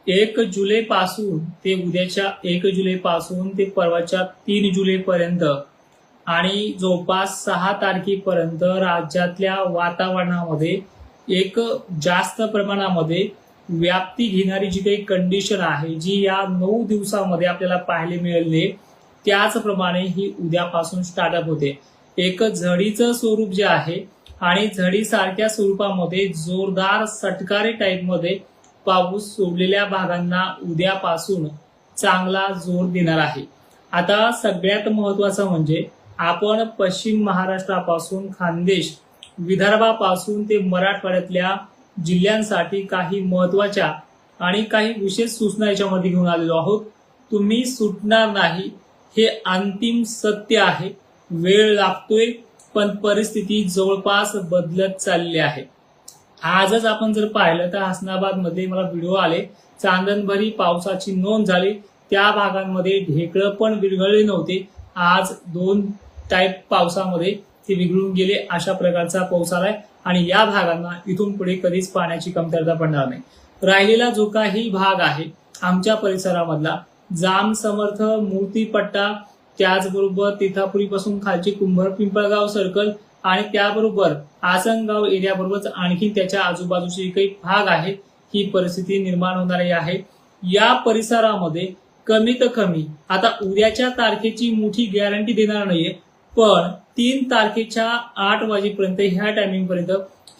1 जुलै पासून ते उद्याच्या 1 जुलै पासून ते परवाच्या 3 जुलै पर्यंत आणि जवळपास 6 तारखेपर्यंत राज्यातल्या वातावरणामध्ये एक जास्त प्रमाणामध्ये व्याप्ती घेणारी जी काही कंडिशन आहे जी या 9 दिवसामध्ये आपल्याला पाहायला मिळाली, त्याचप्रमाणे ही उद्यापासून स्टार्टअप होते. एक झडीचं स्वरूप जे आहे आणि झडीसारख्या स्वरूपामध्ये जोरदार सटकारी टाईपमध्ये पाऊस सोडलेल्या भागांना उद्यापासून चांगला जोर देणार आहे. आता सगळ्यात महत्वाचं म्हणजे आपण पश्चिम महाराष्ट्रापासून खानदेश, विदर्भापासून ते मराठवाड्यातल्या जिल्ह्यांसाठी काही महत्वाच्या आणि काही विशेष सूचना याच्यामध्ये घेऊन आलेलो आहोत. तुम्ही सुटणार नाही हे अंतिम सत्य आहे. वेळ लागतोय पण परिस्थिती जवळपास बदलत चालली आहे. आजच आपण जर पाहिलं तर हसनाबाद मध्ये मला व्हिडिओ आले, चांदणभरी पावसाची नोंद झाली. त्या भागांमध्ये ढेकळं पण विरघळले नव्हते. आज 2 टाईप पावसामध्ये ते विरघळून गेले. अशा प्रकारचा पाऊस आलाय आणि या भागांना इथून पुढे कधीच पाण्याची कमतरता पडणार नाही. राहिलेला जो काही भाग आहे आमच्या परिसरामधला जाम समर्थ, मूर्तीपट्टा, त्याचबरोबर तिथापुरीपासून खालची कुंभार पिंपळगाव सर्कल आणि त्याबरोबर आसनगाव एरियाबरोबरच आणखी त्याच्या आजूबाजूचे काही भाग आहे, ही परिस्थिती निर्माण होणारी आहे. या परिसरामध्ये कमीत कमी आता उद्याच्या तारखेची मोठी गॅरंटी देणार नाहीये, पण 3 तारखेच्या 8 वाजेपर्यंत ह्या टायमिंग पर्यंत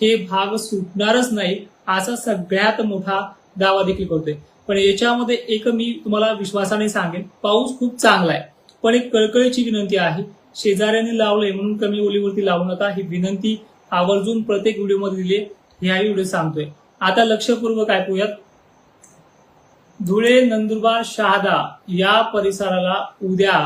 हे भाग सुटणारच नाही असा सगळ्यात मोठा दावा देखील करतोय. पण याच्यामध्ये एक मी तुम्हाला विश्वासाने सांगेन, पाऊस खूप चांगला आहे, पण एक कळकळीची विनंती आहे, शेजाऱ्यांनी लावलंय म्हणून कमी ओलीवरती लावू नका, ही विनंती आवर्जून प्रत्येक व्हिडिओमध्ये दिली, ह्याही व्हिडिओ सांगतोय. आता लक्षपूर्वक ऐकूयात. धुळे, नंदुरबार, शहादा या परिसराला उद्या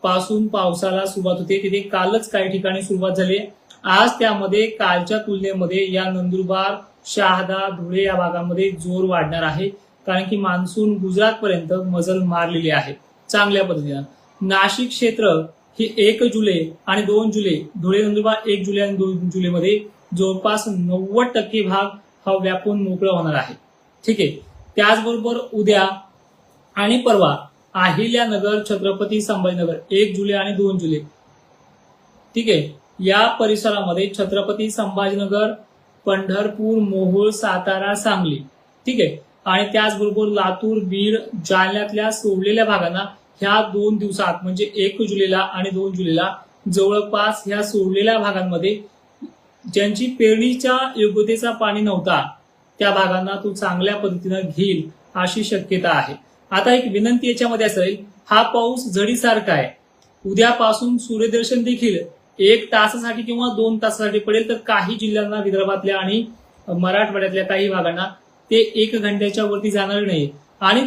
पासून पावसाला सुरुवात होते. तिथे कालच काही ठिकाणी सुरुवात झाली. आज त्यामध्ये कालच्या तुलनेमध्ये या नंदुरबार, शहादा, धुळे या भागामध्ये जोर वाढणार आहे, कारण की मान्सून गुजरात पर्यंत मजल मारलेली आहे चांगल्या पद्धतीनं. नाशिक क्षेत्र ही 1 जुलै आणि 2 जुलै, धुळे नंदुरबार 1 जुलै आणि 2 जुलैमध्ये जवळपास 90% भाग हा व्यापून मोकळा होणार आहे. ठीक आहे. त्याचबरोबर उद्या आणि परवा अहिल्यानगर, छत्रपती संभाजीनगर 1 जुलै आणि 2 जुलै. ठीक आहे. या परिसरामध्ये छत्रपती संभाजीनगर, पंढरपूर, मोहोळ, सातारा, सांगली. ठीक आहे. आणि त्याचबरोबर लातूर, बीड, जालन्यातल्या सोडलेल्या भागांना ह्या 2 दिवसात म्हणजे 1 जुलैला आणि 2 जुलैला जवळपास ह्या सोडलेल्या भागांमध्ये ज्यांची पेरणीच्या योग्यतेचा पाणी नव्हता त्या भागांना तो चांगल्या पद्धतीनं घेईल अशी शक्यता आहे. आता एक विनंती याच्यामध्ये असेल, हा पाऊस झडीसारखा आहे. उद्यापासून सूर्यदर्शन देखील 1 तासासाठी किंवा 2 तासासाठी पडेल, तर काही जिल्ह्यांना, विदर्भातल्या आणि मराठवाड्यातल्या काही भागांना ते 1 घंट्याच्या वरती जाणार नाही. आणि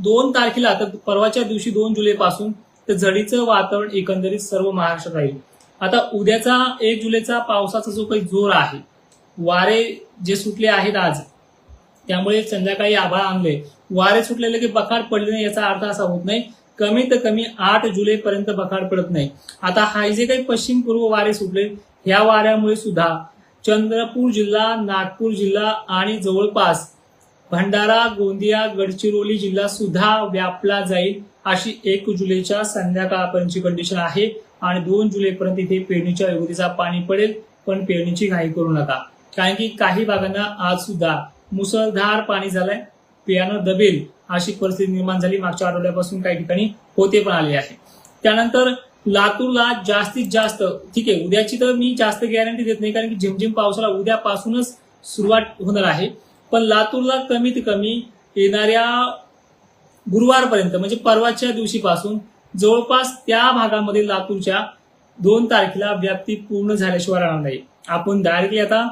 2 तारखेला तर परवाच्या दिवशी 2 जुलै पासून तर झडीचं वातावरण एकंदरीत सर्व महाराष्ट्रात राहील. आता उद्याचा 1 जुलैचा पावसाचा जो काही जोर आहे, वारे जे सुटले आहेत आज, त्यामुळे संध्याकाळी आभाळ आणले, वारे सुटलेले की बखाड पडले नाही याचा अर्थ असा होत नाही. कमीत कमी 8 जुलै पर्यंत बखाड पडत नाही. आता हा जे काही पश्चिम पूर्व वारे सुटले, ह्या वाऱ्यामुळे सुद्धा चंद्रपूर जिल्हा, नागपूर जिल्हा आणि जवळपास भंडारा, गोंदिया, गडचिरोली जिल्हा सुद्धा व्यापला जाईल अशी 1 जुलैच्या संध्याकाळपर्यंतची कंडिशन आहे. आणि 2 जुलैपर्यंत इथे पेरणीच्या योग्यतेचा पाणी पडेल, पण पेरणीची घाई करू नका, कारण की काही भागांना आज सुद्धा मुसळधार पाणी झालंय, पियानं दबेल अशी परिस्थिती निर्माण झाली. मागच्या आठवड्यापासून काही ठिकाणी होते पण आले आहे. त्यानंतर लातूरला जास्तीत जास्त, ठीक आहे, उद्याची तर मी जास्त गॅरंटी देत नाही, कारण की झिमझिम पावसाला उद्यापासूनच सुरुवात होणार आहे. पण लातूरला कमीत कमी येणाऱ्या गुरुवारपर्यंत म्हणजे परवाच्या दिवशीपासून जवळपास त्या भागामध्ये लातूरच्या 2 तारखेला व्याप्ती पूर्ण झाल्याशिवाय राहणार नाही. आपण डायरेक्टली आता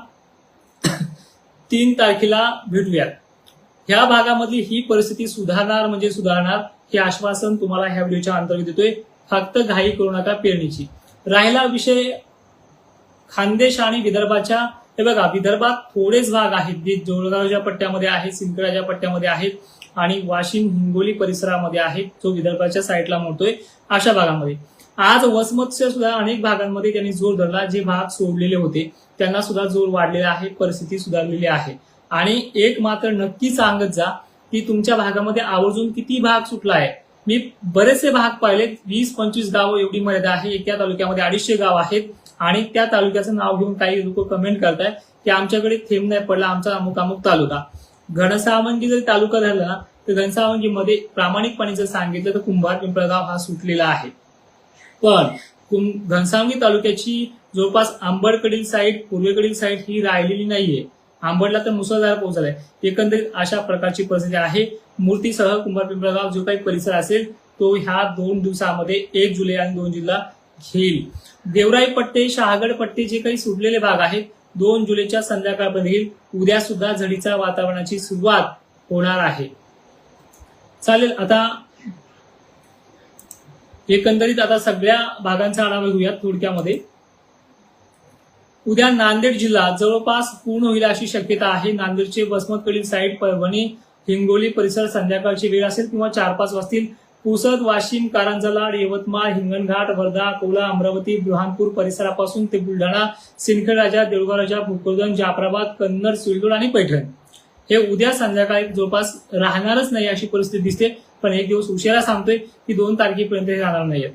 3 तारखेला भेटूयात. ह्या भागामधली ही परिस्थिती सुधारणार म्हणजे सुधारणार हे आश्वासन तुम्हाला ह्या व्हिडिओच्या अंतर्गत देतोय. फक्त घाई करू नका पेरणीची. राहिला विषय खानदेश आणि विदर्भाच्या, हे बघा विदर्भात थोडेच भाग आहेत जे जोरगावच्या पट्ट्यामध्ये आहेत, सिंदखेडच्या पट्ट्यामध्ये आहेत आणि वाशिम, हिंगोली परिसरामध्ये आहेत, जो विदर्भाच्या साईडला मोडतोय अशा भागामध्ये. आज वसमतच्या सुद्धा अनेक भागांमध्ये त्यांनी जोर धरला. जे भाग सोडलेले होते त्यांना सुद्धा जोर वाढलेला आहे, परिस्थिती सुधारलेली आहे. आणि एक मात्र नक्की सांगत जा, की तुमच्या भागामध्ये आवर्जून किती भाग सुटला आहे. मी बरेचसे भाग पाहिलेत, 20-25 गावं एवढी मर्यादा आहे. एका तालुक्यामध्ये 250 गाव आहेत आणि त्या तालुक्याचं नाव घेऊन काही लोक कमेंट करतायत की आमच्याकडे थेंब नाही पडला, आमचा अमुक अमुक तालुका. घनसावंगी जरी तालुका झाला ना तर घनसावंगीमध्ये प्रामाणिकपणे जर सांगितलं तर कुंभार पिंपळगाव हा सुटलेला आहे. पण घनसावंगी तालुक्याची जवळपास आंबडकडील साईड, पूर्वेकडील साईड ही राहिलेली नाहीये. आंबडला तर मुसळधार पाऊस झालाय. एकंदरीत अशा प्रकारची परिस्थिती आहे. मूर्तीसह कुंभार पिंपळगाव जो काही परिसर असेल तो ह्या 2 दिवसामध्ये 1 जुलै आणि 2 जुलैला घेईल. देवराई पट्टे, शहागड पट्टे जे काही सुटलेले भाग आहेत 2 जुलैच्या संध्याकाळपर्यंत येईल. उद्या सुद्धा झडीच्या वातावरणाची सुरुवात होणार आहे. चालेल, आता एकंदरीत आता सगळ्या भागांचा आढावा घेऊयात थोडक्यामध्ये. उद्या नांदेड जिल्हा जवळपास पूर्ण होईल अशी शक्यता आहे. नांदेडचे वसमतकडील साईड, परभणी, हिंगोली परिसर संध्याकाळची वेळ असेल किंवा 4-5 वाजतील. पुसद, वाशिम, कारंजा, लाड, यवतमाळ, हिंगणघाट, वर्धा, अकोला, अमरावती, बुरहानपूर परिसरापासून ते बुलढाणा, सिंदखेड राजा, देऊळगाव राजा, भोकरदन, जाफराबाद, कन्नड, सिल्लोड आणि पैठण हे उद्या संध्याकाळी जवळपास राहणारच नाही अशी परिस्थिती दिसते. पण एक दिवस उशिरा सांगतोय की 2 तारखेपर्यंत हे राहणार नाहीये.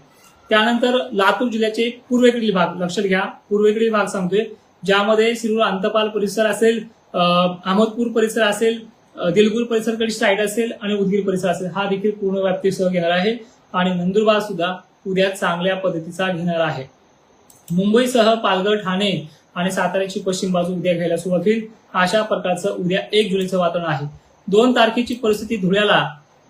त्यानंतर लातूर जिल्ह्याचे पूर्वेकडील भाग लक्षात घ्या. पूर्वेकडील भाग सांगतोय ज्यामध्ये शिरूर अंतपाल परिसर असेल, अहमदपूर परिसर असेल, दिलगुर परिसरकडे साईड असेल आणि उदगीर परिसर असेल, हा देखील पूर्ण व्याप्तीसह घेणार आहे. आणि नंदुरबार सुद्धा उद्या चांगल्या पद्धतीचा घेणार आहे. मुंबईसह पालघर, ठाणे आणि साताऱ्याची पश्चिम बाजू उद्या घ्यायला सुरुवात होईल. अशा प्रकारचं उद्या 1 जुलैचं वातावरण आहे. 2 तारखेची परिस्थिती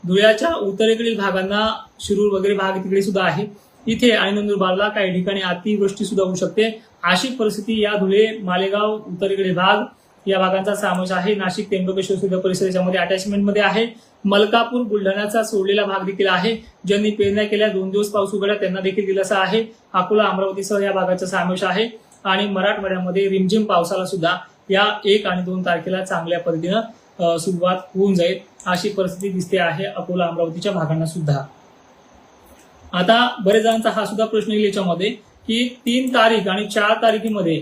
धुळ्याच्या उत्तरेकडील भागांना, शिरूर वगैरे भाग तिकडे सुद्धा आहे. इथे आणि नंदुरबारला काही ठिकाणी अतिवृष्टी सुद्धा होऊ शकते. अशी परिस्थिती या धुळे, मालेगाव, उत्तरेकडील भाग या भागांचा समावेश आहे. नाशिक, त्र्यंबकेश्वर सुद्धा परिसर याच्यामध्ये अटॅचमेंटमध्ये आहे. मलकापूर, बुलढाण्याचा सोडलेला भाग देखील आहे. ज्यांनी पेरण्या केल्या, 2 दिवस पाऊस उघडला त्यांना देखील दिलासा आहे. अकोला, अमरावतीसह या भागाचा समावेश आहे. आणि मराठवाड्यामध्ये रिमझिम पावसाला सुद्धा या 1 आणि 2 तारखेला चांगल्या पद्धतीनं सुरुवात होऊन जाईल अशी परिस्थिती दिसते आहे अकोला, अमरावतीच्या भागांना सुद्धा. आता बरेच जणांचा हा सुद्धा प्रश्न येईल याच्यामध्ये की 3 तारीख आणि 4 तारखेमध्ये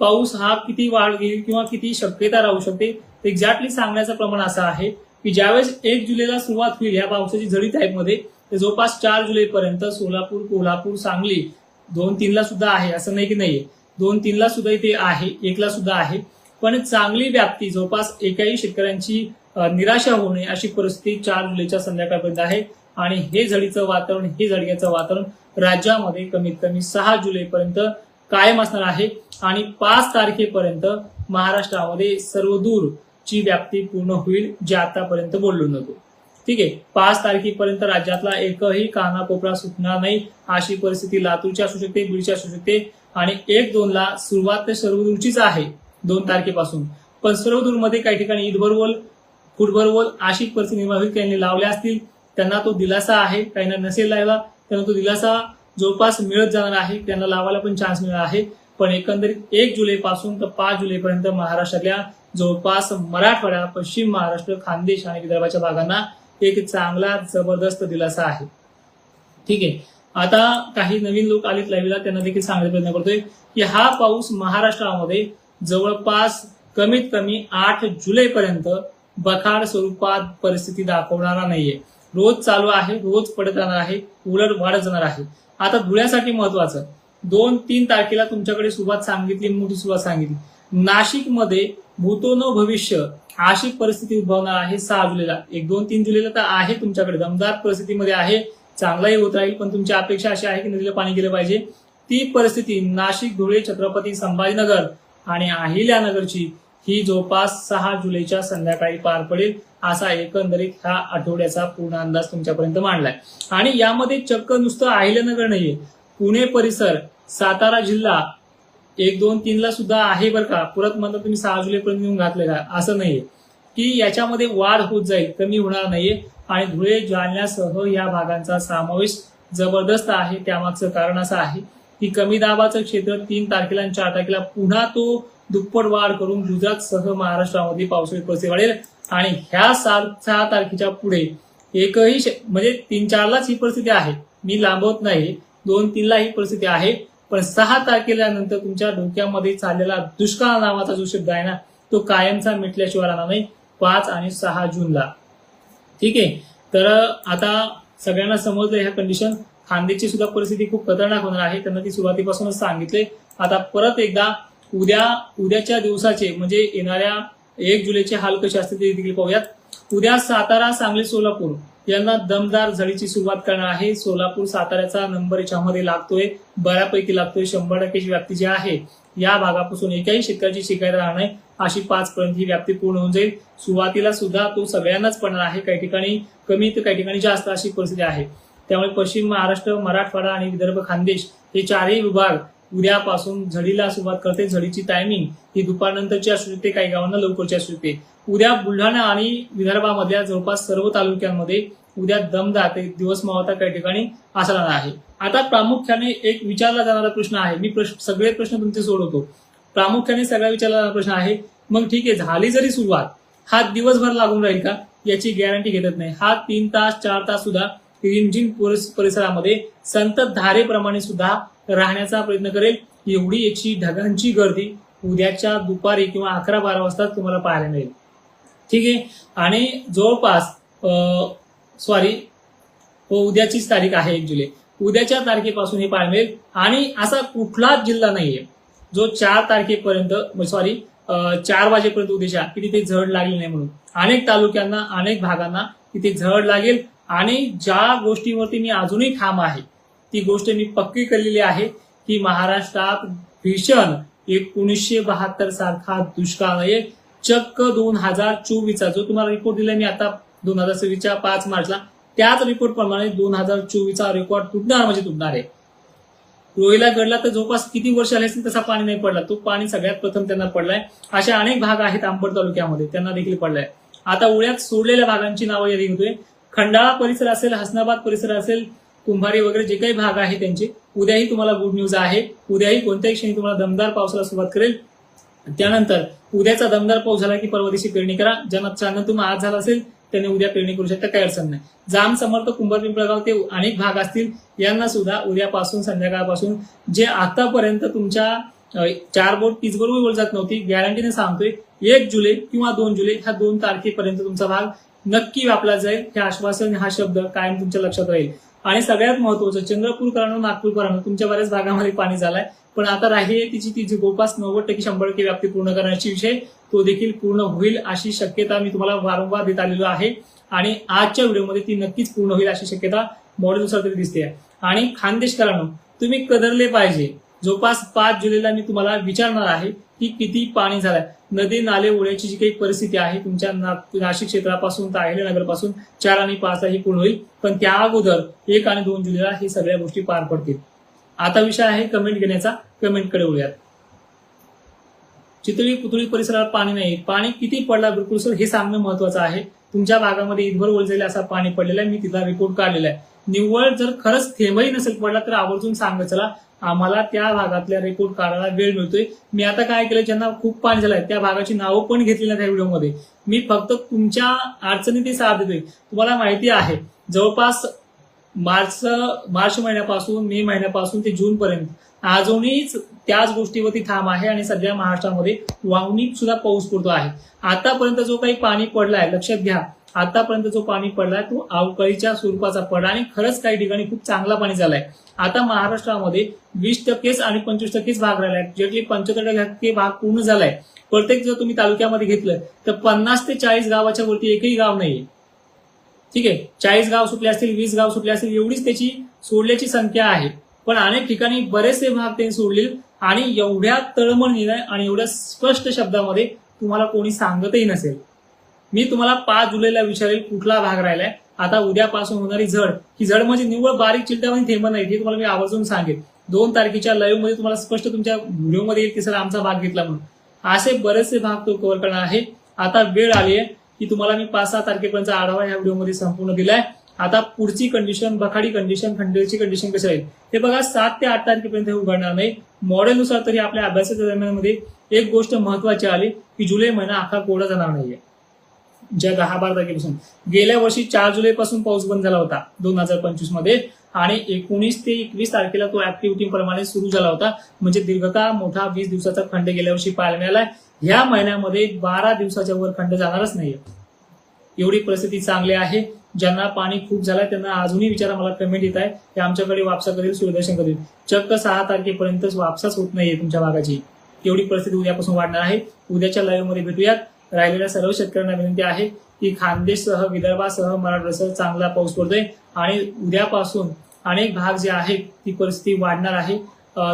पाऊस हा किती वाढ घेईल किंवा किती शक्यता राहू शकते. एक्झॅक्टली सांगण्याचं प्रमाण असं आहे की ज्यावेळेस 1 जुलैला सुरुवात होईल या पावसाची झडी टाईपमध्ये तर जवळपास 4 जुलैपर्यंत सोलापूर, कोल्हापूर, सांगली 2-3ला सुद्धा आहे, असं नाही की नाहीये. 2-3ला सुद्धा इथे आहे, 1ला सुद्धा आहे. पण चांगली व्याप्ती जवळपास एकाही शेतकऱ्यांची निराशा होणे अशी परिस्थिती 4 जुलैच्या संध्याकाळपर्यंत आहे. आणि हे झडीचं वातावरण, हे झडग्याचं वातावरण राज्यामध्ये कमीत कमी 6 जुलैपर्यंत कायम असणार आहे. आणि 5 तारखेपर्यंत महाराष्ट्रामध्ये सर्वदूरची व्याप्ती पूर्ण होईल, जे आतापर्यंत बोललो नव्हतो. ठीक आहे, 5 तारखेपर्यंत राज्यातला एकही कानाकोपरा सुटणार नाही अशी परिस्थिती लातूरची असू शकते, बीडची असू शकते. आणि 1-2ला सुरुवात तर सर्वदूरचीच आहे 2 तारखेपासून. पण सर्वदूरमध्ये काही ठिकाणी ईदभरवल, फुटभरवल अशी परिस्थिती निर्माण होईल. काही लावल्या असतील त्यांना तो दिलासा आहे, काहींना नसेल लावला त्यांना तो दिलासा जवळपास मिळत जाणार आहे, त्यांना लावायला पण चान्स मिळणार आहे. पण एकंदरीत 1 जुलैपासून तर 5 जुलैपर्यंत महाराष्ट्रातल्या जवळपास मराठवाडा, पश्चिम महाराष्ट्र, खानदेश आणि विदर्भाच्या भागांना एक चांगला जबरदस्त दिलासा आहे. ठीक आहे, आता काही नवीन लोक आलेत लाईव्हला, त्यांना देखील सांगण्याचा प्रयत्न करतोय की हा पाऊस महाराष्ट्रामध्ये जवळपास कमीत कमी 8 जुलैपर्यंत बखाड स्वरूपात परिस्थिती दाखवणारा नाहीये. रोज चालू आहे, रोज पडत राहणार आहे, उलट वाढत जाणार आहे. आता धुळ्यासाठी महत्वाचं 2-3 तारखेला तुमच्याकडे सुरुवात सांगितली, मोठी सुरुवात सांगितली. नाशिकमध्ये भूतो न भविष्य अशी परिस्थिती उद्भवणार आहे 6 जुलैला. 1-2-3 जुलैला तर आहे तुमच्याकडे दमदार परिस्थितीमध्ये आहे, चांगलाही होत राहील. पण तुमची अपेक्षा अशी आहे की नदीला पाणी गेलं पाहिजे. ती परिस्थिती नाशिक, धुळे, छत्रपती संभाजीनगर आणि अहिल्यानगरची ही जवळपास 6 जुलैच्या संध्याकाळी पार पडेल असा एकंदरीत ह्या आठवड्याचा पूर्ण अंदाज तुमच्यापर्यंत मांडलाय. आणि यामध्ये चक्क नुसतं अहिल्यानगर नाहीये, पुणे परिसर, सातारा जिल्हा 1-2-3ला सुद्धा आहे बरं का. परत म्हणता तुम्ही 6 जुलैपर्यंत येऊन घातले का, असं नाहीये की याच्यामध्ये वाढ होत जाईल, कमी होणार नाहीये. आणि धुळे, जालन्यासह या भागांचा समावेश जबरदस्त आहे. त्यामागचं कारण असं आहे की कमी दाबाचं क्षेत्र 3 तारखेला आणि 4 तारखेला पुन्हा तो दुप्पट वाढ करून गुजरातसह महाराष्ट्रामध्ये पावसाळी परिस्थिती वाढेल. आणि ह्या 6 तारखेच्या पुढे एकही म्हणजे 3-4लाच ही परिस्थिती आहे, मी लांबवत नाही, 2-3ला ही परिस्थिती आहे. पण 6 तारखेला नंतर तुमच्या डोक्यामध्ये चाललेला दुष्काळ नावाचा जो शब्द आहे ना तो कायमचा मिटल्याशिवाय राहणार नाही. 5 आणि 6 जूनला ठीक आहे. तर आता सगळ्यांना समजलं ह्या कंडिशन. खानदेशची सुद्धा परिस्थिती खूप खतरनाक होणार आहे, त्यांना ती सुरुवातीपासूनच सांगितले. आता परत एकदा उद्याच्या दिवसाचे म्हणजे येणाऱ्या 1 जुलैचे हाल कसे असतील ते देखील पाहूयात. उद्या सातारा, सांगली, सोलापूर यांना दमदार झडीची सुरुवात करणार आहे. सोलापूर, साताऱ्याचा नंबर याच्यामध्ये लागतोय, बऱ्यापैकी लागतोय. 100%ची व्याप्ती जी आहे या भागापासून एकाही शेतकऱ्याची शिकायत राहणार नाही, अशी 5 पर्यंत ही व्याप्ती पूर्ण होऊन जाईल. सुरुवातीला सुद्धा तो सगळ्यांनाच पडणार आहे, काही ठिकाणी कमी तर काही ठिकाणी जास्त अशी परिस्थिती आहे. त्यामुळे पश्चिम महाराष्ट्र, मराठवाडा आणि विदर्भ, खानदेश हे चारही विभाग उद्यापासून झडीला सुरुवात करते. झडीची टायमिंग ही दुपारनंतरची असू शकते, काही गावांना लवकरची असू शकते. उद्या बुलढाणा आणि विदर्भामधल्या जवळपास सर्व तालुक्यांमध्ये उद्या दमदार ते दिवस मावळता काही ठिकाणी असणार आहे. आता प्रामुख्याने एक विचारला जाणारा प्रश्न आहे, मी सगळे प्रश्न तुमचे सोडवतो. प्रामुख्याने सगळा विचारला जाणारा प्रश्न आहे, मग ठीक आहे झाली जरी सुरुवात, हा दिवसभर लागून राहील का? याची गॅरंटी घेत नाही. हा 3 तास 4 तास सुद्धा रिमझिम परिसरामध्ये संततधारेप्रमाणे सुद्धा राहण्याचा प्रयत्न करेल. एवढी याची ढगांची गर्दी उद्याच्या दुपारी किंवा 11-12 वाजता तुम्हाला पाहायला मिळेल. ठीक आहे. आणि जवळपास उद्याचीच तारीख आहे 1 जुलै. उद्याच्या तारखेपासून हे पाहायला मिळेल. आणि असा कुठलाच जिल्हा नाहीये जो 4 तारखेपर्यंत 4 वाजेपर्यंत उद्याच्या की तिथे झड लागली नाही म्हणून. अनेक तालुक्यांना, अनेक भागांना तिथे झड लागेल. आणि ज्या गोष्टीवरती मी अजूनही ठाम आहे ती गोष्ट मी पक्की केलेली आहे की महाराष्ट्रात भीषण 1972 सारखा दुष्काळ नाहीये. चक्क 2024चा जो तुम्हाला रिपोर्ट दिलाय मी आता 2026च्या 5 मार्चला, त्याच रिपोर्ट प्रमाणे 2024चा रेकॉर्ड तुटणार म्हणजे तुटणार आहे. रोहिला गडला तर जवळपास किती वर्ष आले असतील तसा पाणी नाही पडला, तो पाणी सगळ्यात प्रथम त्यांना पडलाय. अशा अनेक भाग आहेत अंबड तालुक्यामध्ये, त्यांना देखील पडलाय. आता उड्यात सोडलेल्या भागांची नावं यादी घेतोय. खंडाळा परिसर असेल, हसनाबाद परिसर असेल, कुंभारी वगैरे जे काही भाग आहे त्यांचे उद्याही तुम्हाला गुड न्यूज आहे. उद्याही कोणत्याही क्षणी तुम्हाला दमदार पावसाला सुरुवात करेल. त्यानंतर उद्याचा दमदार पाऊस झाला की परवा दिवशी पेरणी करा. ज्यांना चांदण आज झाला असेल त्यांनी उद्या पेरणी करू शकता, काही अडचण नाही. जाम, समर्थ, कुंभार, पिंपळगाव ते अनेक भाग असतील, यांना सुद्धा उद्यापासून संध्याकाळपासून जे आतापर्यंत तुमच्या 4 बोट 30 बोट बोल जात नव्हती, गॅरंटीने सांगतोय 1 जुलै किंवा 2 जुलै ह्या 2 तारखेपर्यंत तुमचा भाग नक्की व्यापला जाईल. हे आश्वासन, हा शब्द कायम तुमच्या लक्षात राहील. आणि सगळ्यात महत्वाचं, चंद्रपूरकरांनो, नागपूरकरांनो, तुमच्या बऱ्याच भागामध्ये पाणी झालाय, पण आता राहिली ती जवळपास 90% 100% व्याप्ती पूर्ण करण्याची विषय, तो देखील पूर्ण होईल अशी शक्यता मी तुम्हाला वारंवार देत आलेलो आहे. आणि आजच्या व्हिडिओमध्ये ती नक्कीच पूर्ण होईल अशी शक्यता मॉडेलनुसार तरी दिसते. आणि खानदेशकरांनो, तुम्ही कदरले पाहिजे. जवळपास 5 जुलैला मी तुम्हाला विचारणार आहे की किती पाणी झालंय. नदी नाले ओढ्याची जी काही परिस्थिती आहे तुमच्या नाशिक क्षेत्रापासून तर अहिल्यानगरपासून 4 आणि 5 ही पूर्ण होईल. पण त्या अगोदर 1 आणि 2 जुलैला ही सगळ्या गोष्टी पार पडतील. आता विषय आहे कमेंट घेण्याचा. कमेंटकडे वळूयात. चितळी पुतळी परिसरात पाणी नाही, पाणी किती पडला बिलकुल सर हे सांगणं महत्वाचं आहे. तुमच्या भागामध्ये इथभर ओल जाईल असा पाणी पडलेला आहे, मी तिथला रिपोर्ट काढलेला आहे. निव्वळ जर खरंच थेंबही नसेल पडला तर आवर्जून सांगा, चला आम्हाला त्या भागातल्या रिपोर्ट काढायला वेळ मिळतोय. मी आता काय केलं, ज्यांना खूप पाणी झालंय त्या भागाची नावं पण घेतली नाही त्या व्हिडिओमध्ये. मी फक्त तुमच्या अडचणी ते साथ देतोय. तुम्हाला माहिती आहे जवळपास मार्च महिन्यापासून, मे महिन्यापासून ते जून पर्यंत अजूनहीच त्याच गोष्टीवरती ठाम आहे. आणि सध्या महाराष्ट्रामध्ये वावणी सुद्धा पाऊस पडतो आहे. आतापर्यंत जो काही पाणी पडलाय, लक्षात घ्या, आतापर्यंत जो पाणी पडलाय तो अवकाळीच्या स्वरूपाचा पडला आणि खरंच काही ठिकाणी खूप चांगला पाणी झालाय. आता महाराष्ट्रामध्ये 20% आणि 25% भाग राहिलाय, जेटली 75% भाग पूर्ण झालाय. प्रत्येक जर तुम्ही तालुक्यामध्ये घेतलं तर 50 ते 40 गावाच्या वरती एकही गाव नाहीये. ठीक आहे, 40 गाव सुटले असतील, 20 गाव सुटले असतील, एवढीच त्याची सोडल्याची संख्या आहे. पण अनेक ठिकाणी बरेचसे भाग त्यांनी सोडले आणि एवढ्या तळमळीने आणि एवढ्या स्पष्ट शब्दामध्ये तुम्हाला कोणी सांगतही नसेल. मी तुम्हाला 5 जुलैला विचारेल कुठला भाग राहिलाय. आता उद्यापासून होणारी झड, ही झड म्हणजे निव्वळ बारीक चिलट्यामध्ये थेंब नाही, हे तुम्हाला मी आवर्जून सांगेन. 2 तारखेच्या लाईव्ह मध्ये तुम्हाला स्पष्ट तुमच्या व्हिडिओमध्ये येईल की सर आमचा भाग घेतला म्हणून. असे बरेचसे भाग तो कव्हर करणार आहे. आता वेळ आली आहे की तुम्हाला मी 5-6 तारखेपर्यंत आढावा या व्हिडिओमध्ये संपूर्ण दिलाय. आता पुढची कंडिशन, बखाडी कंडिशन, खंडेलची कंडिशन कशी राहील हे बघा. 7 ते 8 तारखेपर्यंत हे उघडणार नाही. मॉडेलनुसार तरी आपल्या अभ्यासाच्या दरम्यानमध्ये एक गोष्ट महत्वाची आली की जुलै महिना अख्खा कोरडा जाणार नाहीये. ज्या 10-12 तारखेपासून, गेल्या वर्षी 4 जुलैपासून पाऊस बंद झाला होता 2025 मध्ये आणि 19 ते 21 तारखेला तो ऍक्टिव्हिटी प्रमाणे सुरू झाला होता. म्हणजे दीर्घकाळ मोठा 20 दिवसाचा खंड गेल्या वर्षी पाहायला मिळालाय. ह्या महिन्यामध्ये 12 दिवसाच्या वर खंड जाणारच नाहीये. एवढी परिस्थिती चांगली आहे. ज्यांना पाणी खूप झालंय त्यांना अजूनही विचारा, मला कमेंट येत आहे की आमच्याकडे वापसा करेल, सूर्यदर्शन करेल. चक्क 6 तारखेपर्यंत वापसाच होत नाहीये तुमच्या भागाची. एवढी परिस्थिती उद्यापासून वाढणार आहे. उद्याच्या लाईव्ह मध्ये भेटूयात. राहिलेल्या सर्व शेतकऱ्यांना विनंती आहे की खानदेशसह विदर्भासह मराठवाड्यासह चांगला पाऊस पडतोय आणि उद्यापासून अनेक भाग जे आहेत ती परिस्थिती वाढणार आहे.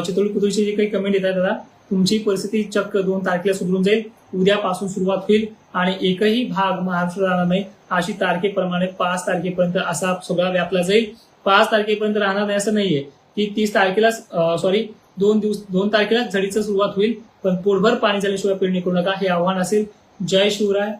चितोळी कुतुळीचे जे काही कमेंट येत आहेत दादा, तुमची परिस्थिती चक्क 2 तारखेला सुधरून जाईल. उद्यापासून सुरुवात होईल आणि एकही भाग महाराष्ट्र राहणार नाही. अशी तारखेप्रमाणे 5 तारखेपर्यंत असा सगळा व्यापला जाईल. 5 तारखेपर्यंत राहणार नाही असं नाहीये की 30 तारखेला 2 तारखेला झडीचं सुरुवात होईल. पण पोटभर पाणी झाल्याशिवाय पेरणी करू नका, हे आव्हान असेल. जय शिवराय.